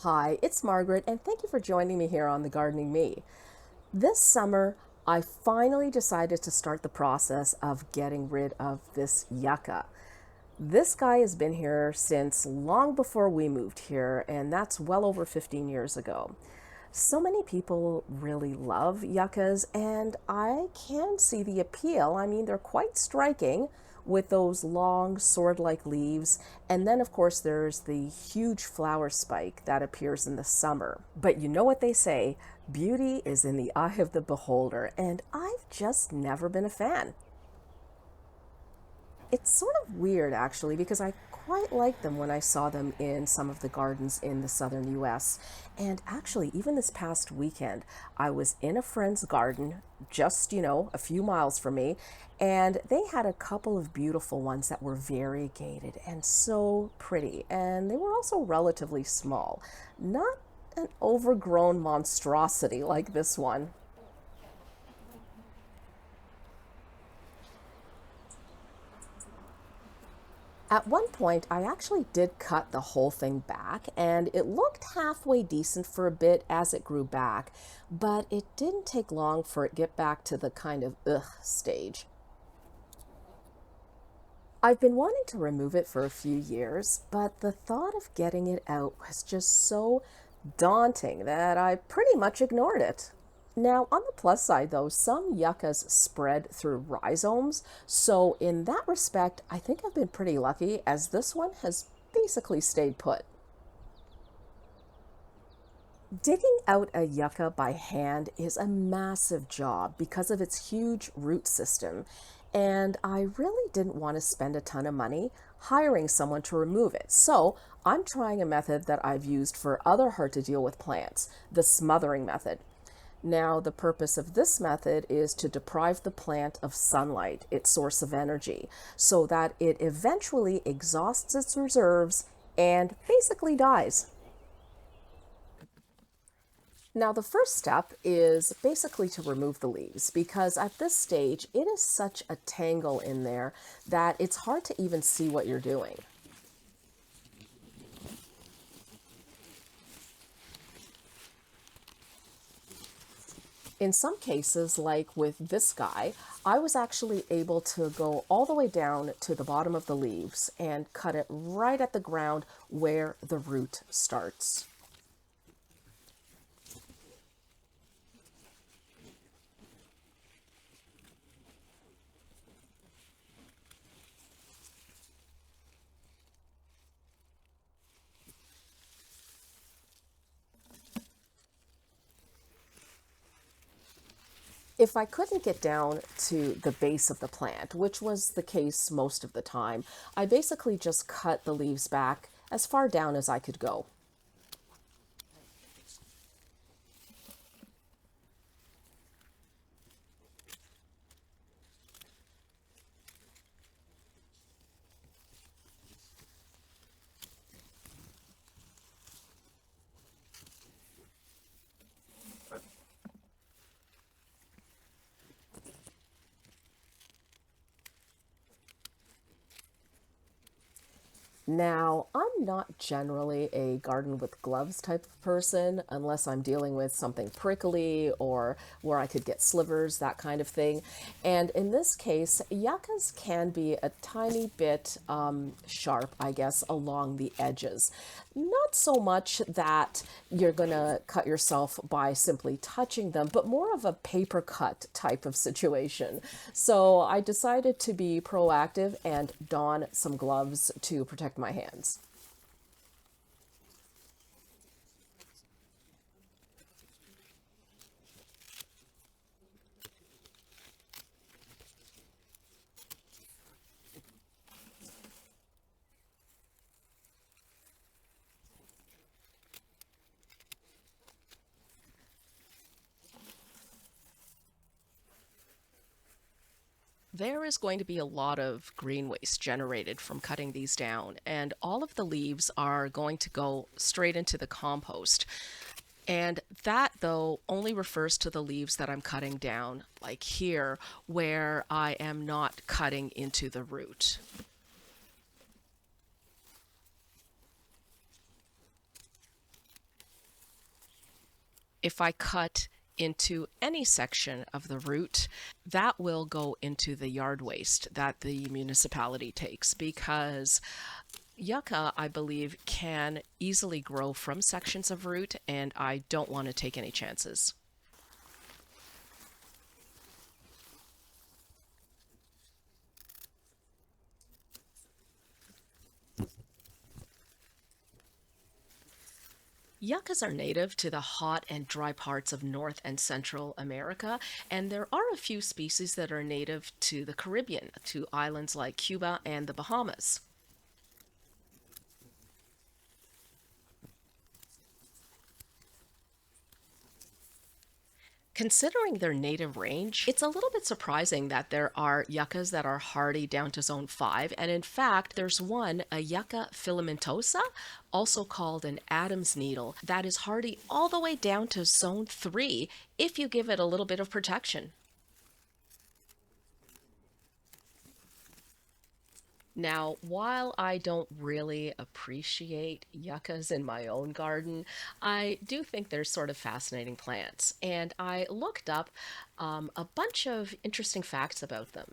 Hi, it's Margaret, and thank you for joining me here on the Gardening Me. This summer, I finally decided to start the process of getting rid of this yucca. This guy has been here since long before we moved here, and that's well over 15 years ago. So many people really love yuccas, and I can see the appeal. I mean, they're quite striking with those long sword like leaves. And then, of course, there's the huge flower spike that appears in the summer. But you know what they say beauty is in the eye of the beholder, and I've just never been a fan. It's sort of weird actually because I quite liked them when I saw them in some of the gardens in the southern US. And actually, even this past weekend, I was in a friend's garden just, a few miles from me, and they had a couple of beautiful ones that were variegated and so pretty. And they were also relatively small, not an overgrown monstrosity like this one. At one point, I actually did cut the whole thing back, and it looked halfway decent for a bit as it grew back, but it didn't take long for it to get back to the kind of ugh stage. I've been wanting to remove it for a few years, but the thought of getting it out was just so daunting that I pretty much ignored it. Now, on the plus side, though, some yuccas spread through rhizomes, so in that respect, I think I've been pretty lucky as this one has basically stayed put. Digging out a yucca by hand is a massive job because of its huge root system, and I really didn't want to spend a ton of money hiring someone to remove it. So I'm trying a method that I've used for other hard to deal with plants, the smothering method. Now, the purpose of this method is to deprive the plant of sunlight, its source of energy, so that it eventually exhausts its reserves and basically dies. Now, the first step is basically to remove the leaves because at this stage it is such a tangle in there that it's hard to even see what you're doing. In some cases, like with this guy, I was actually able to go all the way down to the bottom of the leaves and cut it right at the ground where the root starts. If I couldn't get down to the base of the plant, which was the case most of the time, I basically just cut the leaves back as far down as I could go. Now, I'm not generally a garden with gloves type of person unless I'm dealing with something prickly or where I could get slivers, that kind of thing. And in this case, yuccas can be a tiny bit sharp, I guess, along the edges. Not so much that you're going to cut yourself by simply touching them, but more of a paper cut type of situation. So I decided to be proactive and don some gloves to protect my hands. There is going to be a lot of green waste generated from cutting these down, and all of the leaves are going to go straight into the compost. And that, though, only refers to the leaves that I'm cutting down, like here, where I am not cutting into the root. If I cut into any section of the root, that will go into the yard waste that the municipality takes, because yucca, I believe, can easily grow from sections of root, and I don't want to take any chances. Yuccas are native to the hot and dry parts of North and Central America, and there are a few species that are native to the Caribbean, to islands like Cuba and the Bahamas. Considering their native range, it's a little bit surprising that there are yuccas that are hardy down to zone 5. And in fact, there's one, a yucca filamentosa, also called an Adam's needle, that is hardy all the way down to zone 3 if you give it a little bit of protection. Now, while I don't really appreciate yuccas in my own garden, I do think they're sort of fascinating plants. And I looked up a bunch of interesting facts about them.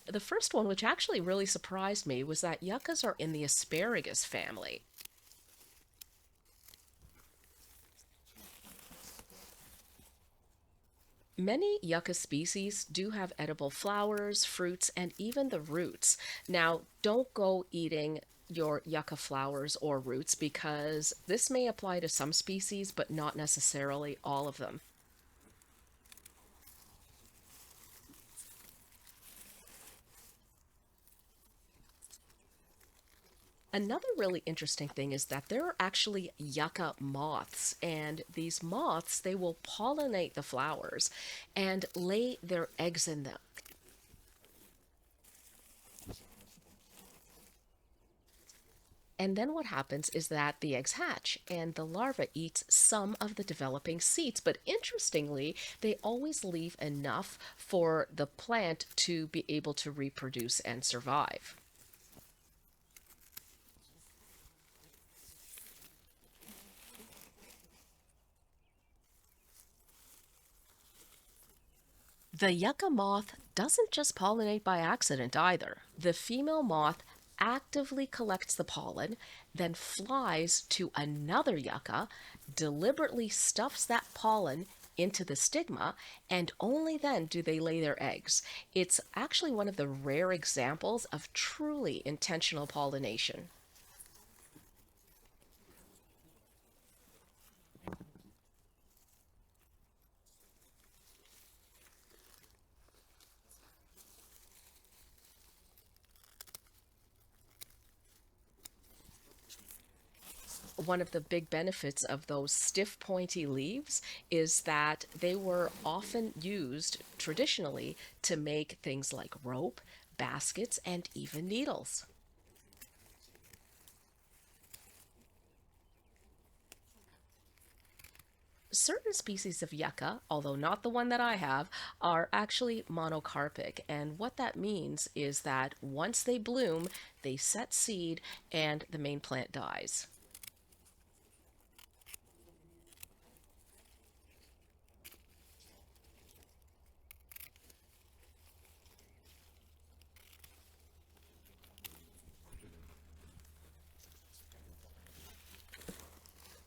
The first one, which actually really surprised me, was that yuccas are in the asparagus family. Many yucca species do have edible flowers, fruits, and even the roots. Now, don't go eating your yucca flowers or roots, because this may apply to some species, but not necessarily all of them. Another really interesting thing is that there are actually yucca moths, and these moths, they will pollinate the flowers and lay their eggs in them. And then what happens is that the eggs hatch and the larva eats some of the developing seeds. But interestingly, they always leave enough for the plant to be able to reproduce and survive. The yucca moth doesn't just pollinate by accident either. The female moth actively collects the pollen, then flies to another yucca, deliberately stuffs that pollen into the stigma, and only then do they lay their eggs. It's actually one of the rare examples of truly intentional pollination. One of the big benefits of those stiff, pointy leaves is that they were often used traditionally to make things like rope, baskets, and even needles. Certain species of yucca, although not the one that I have, are actually monocarpic. And what that means is that once they bloom, they set seed and the main plant dies.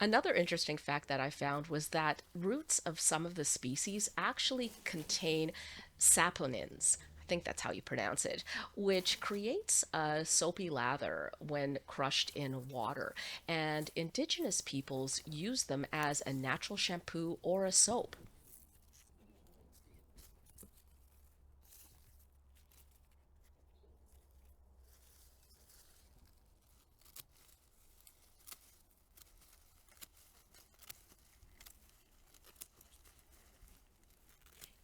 Another interesting fact that I found was that roots of some of the species actually contain saponins. I think that's how you pronounce it, which creates a soapy lather when crushed in water. And indigenous peoples use them as a natural shampoo or a soap.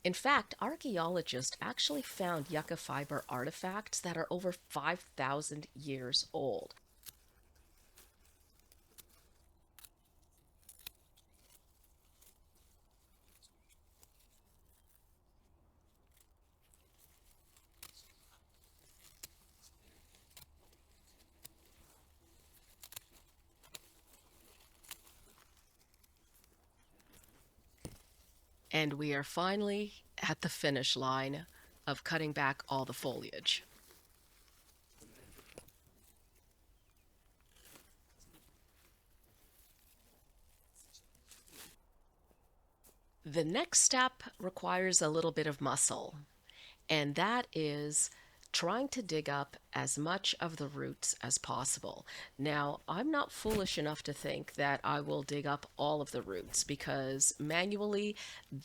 In fact, archaeologists actually found yucca fiber artifacts that are over 5,000 years old. And we are finally at the finish line of cutting back all the foliage. The next step requires a little bit of muscle, and that is trying to dig up as much of the roots as possible. Now, I'm not foolish enough to think that I will dig up all of the roots because manually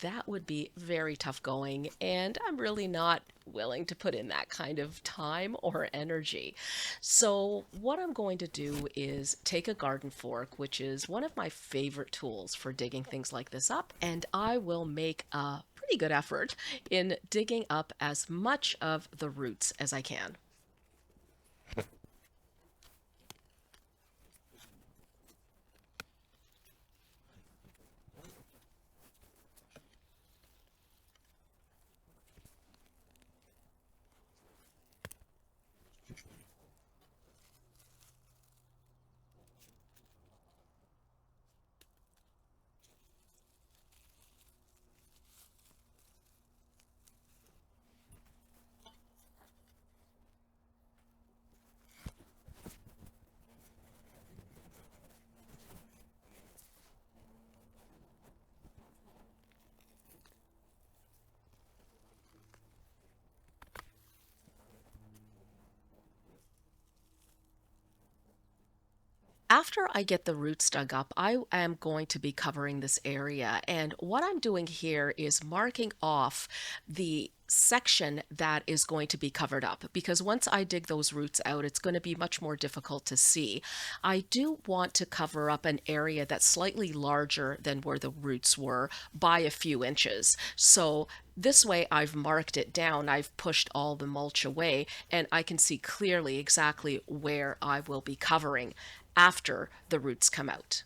that would be very tough going, and I'm really not willing to put in that kind of time or energy. So, what I'm going to do is take a garden fork, which is one of my favorite tools for digging things like this up, and I will make a pretty good effort in digging up as much of the roots as I can. After I get the roots dug up, I am going to be covering this area. And what I'm doing here is marking off the section that is going to be covered up because once I dig those roots out, it's going to be much more difficult to see. I do want to cover up an area that's slightly larger than where the roots were by a few inches. So this way I've marked it down, I've pushed all the mulch away, and I can see clearly exactly where I will be covering after the roots come out.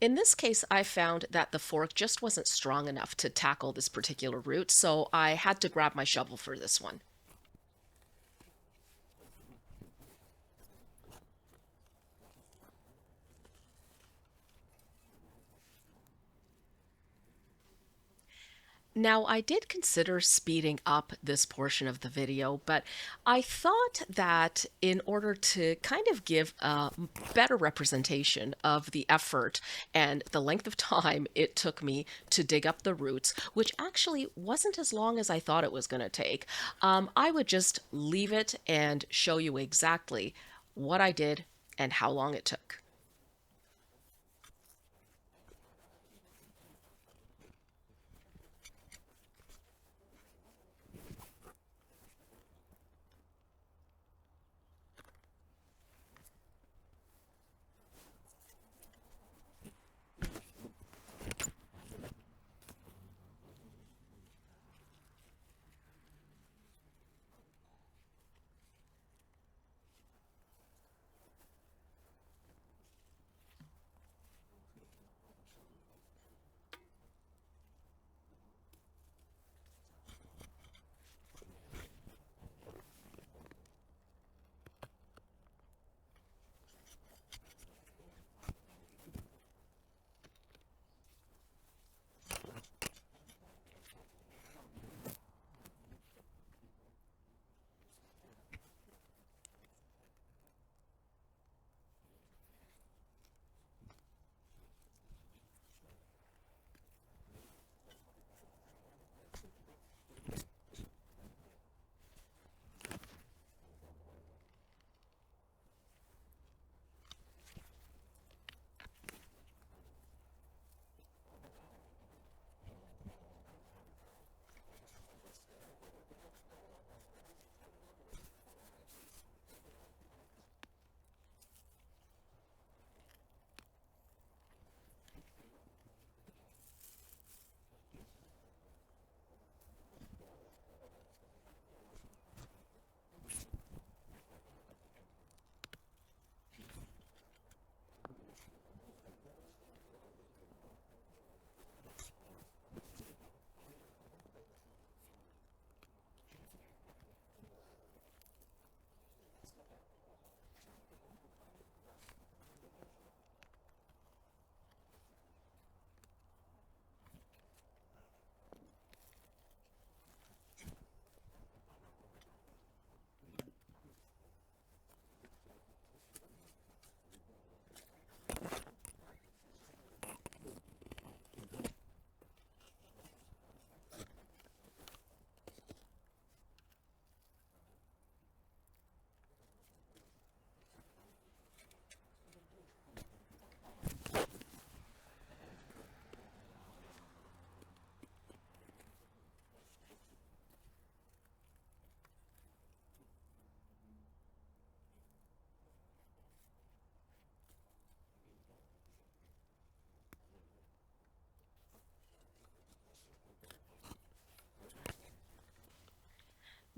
In this case, I found that the fork just wasn't strong enough to tackle this particular root, so I had to grab my shovel for this one. Now, I did consider speeding up this portion of the video, but I thought that in order to kind of give a better representation of the effort and the length of time it took me to dig up the roots, which actually wasn't as long as I thought it was going to take, I would just leave it and show you exactly what I did and how long it took.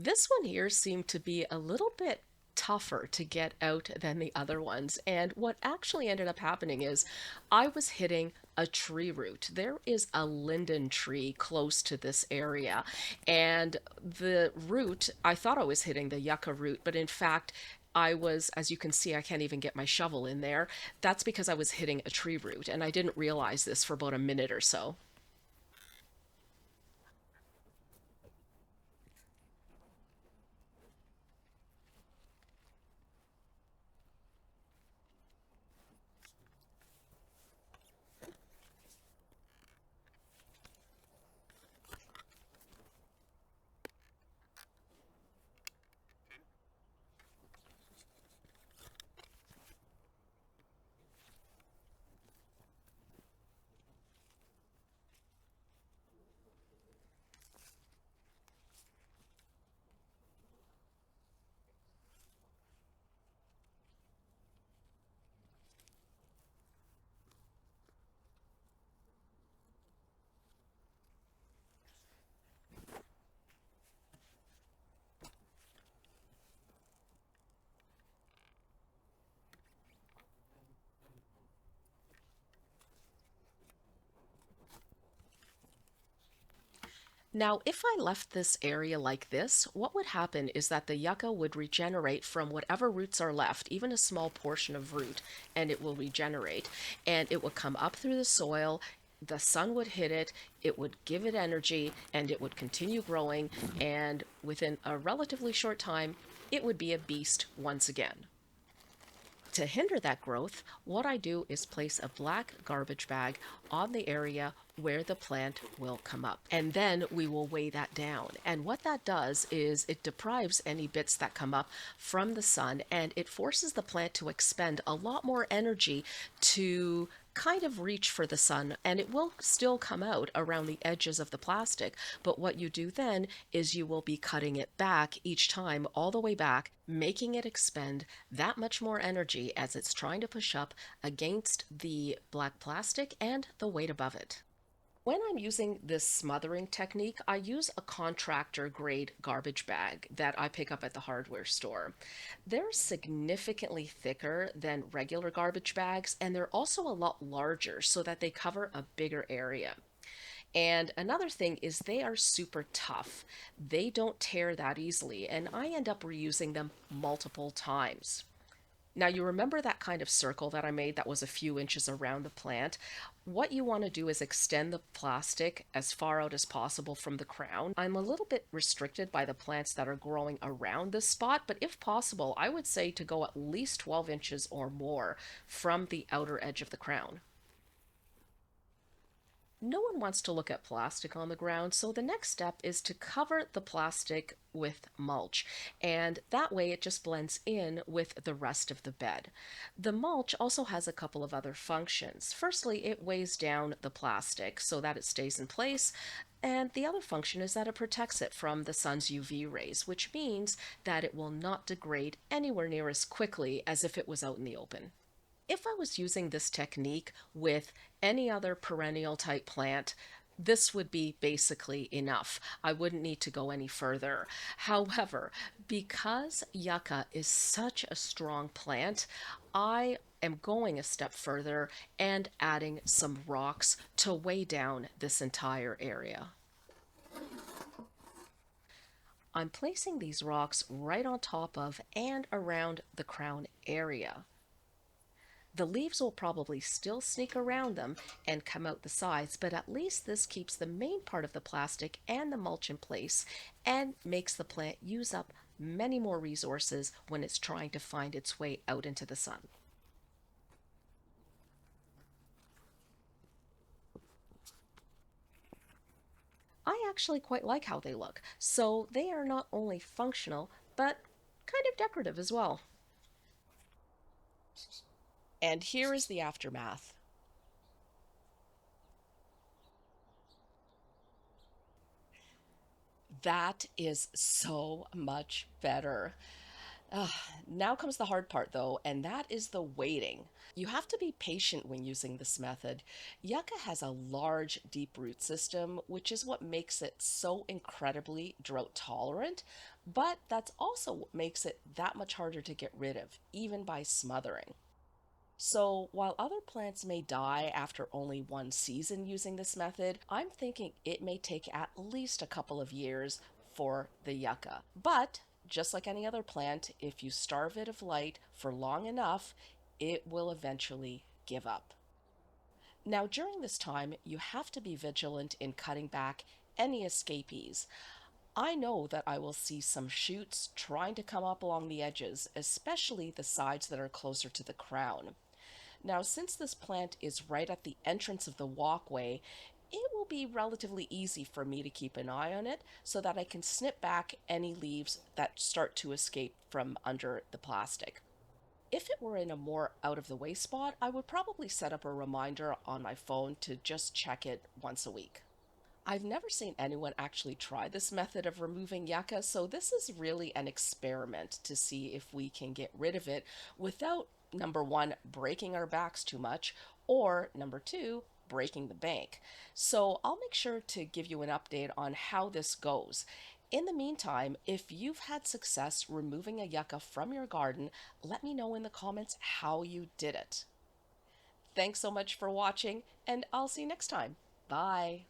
This one here seemed to be a little bit tougher to get out than the other ones. And what actually ended up happening is I was hitting a tree root. There is a linden tree close to this area, and the root, I thought I was hitting the yucca root, but in fact, I was, as you can see, I can't even get my shovel in there. That's because I was hitting a tree root, and I didn't realize this for about a minute or so. Now, if I left this area like this, what would happen is that the yucca would regenerate from whatever roots are left, even a small portion of root, and it will regenerate. And it would come up through the soil, the sun would hit it, it would give it energy, and it would continue growing. And within a relatively short time, it would be a beast once again. To hinder that growth, what I do is place a black garbage bag on the area where the plant will come up. And then we will weigh that down. And what that does is it deprives any bits that come up from the sun, and it forces the plant to expend a lot more energy to kind of reach for the sun, and it will still come out around the edges of the plastic. But what you do then is you will be cutting it back each time, all the way back, making it expend that much more energy as it's trying to push up against the black plastic and the weight above it. When I'm using this smothering technique, I use a contractor grade garbage bag that I pick up at the hardware store. They're significantly thicker than regular garbage bags, and they're also a lot larger so that they cover a bigger area. And another thing is they are super tough. They don't tear that easily, and I end up reusing them multiple times. Now, you remember that kind of circle that I made that was a few inches around the plant? What you want to do is extend the plastic as far out as possible from the crown. I'm a little bit restricted by the plants that are growing around this spot, but if possible, I would say to go at least 12 inches or more from the outer edge of the crown. No one wants to look at plastic on the ground, so the next step is to cover the plastic with mulch, and that way it just blends in with the rest of the bed. The mulch also has a couple of other functions. Firstly, it weighs down the plastic so that it stays in place, and the other function is that it protects it from the sun's UV rays, which means that it will not degrade anywhere near as quickly as if it was out in the open. If I was using this technique with any other perennial type plant, this would be basically enough. I wouldn't need to go any further. However, because yucca is such a strong plant, I am going a step further and adding some rocks to weigh down this entire area. I'm placing these rocks right on top of and around the crown area. The leaves will probably still sneak around them and come out the sides, but at least this keeps the main part of the plastic and the mulch in place and makes the plant use up many more resources when it's trying to find its way out into the sun. I actually quite like how they look, so they are not only functional, but kind of decorative as well. And here is the aftermath. That is so much better. Now comes the hard part, though, and that is the waiting. You have to be patient when using this method. Yucca has a large, deep root system, which is what makes it so incredibly drought tolerant, but that's also what makes it that much harder to get rid of, even by smothering. So, while other plants may die after only one season using this method, I'm thinking it may take at least a couple of years for the yucca. But, just like any other plant, if you starve it of light for long enough, it will eventually give up. Now, during this time, you have to be vigilant in cutting back any escapees. I know that I will see some shoots trying to come up along the edges, especially the sides that are closer to the crown. Now, since this plant is right at the entrance of the walkway, it will be relatively easy for me to keep an eye on it so that I can snip back any leaves that start to escape from under the plastic. If it were in a more out of the way spot, I would probably set up a reminder on my phone to just check it once a week. I've never seen anyone actually try this method of removing yucca, so this is really an experiment to see if we can get rid of it without, number one, breaking our backs too much, or number two, breaking the bank. So I'll make sure to give you an update on how this goes. In the meantime, if you've had success removing a yucca from your garden, let me know in the comments how you did it. Thanks so much for watching, and I'll see you next time. Bye.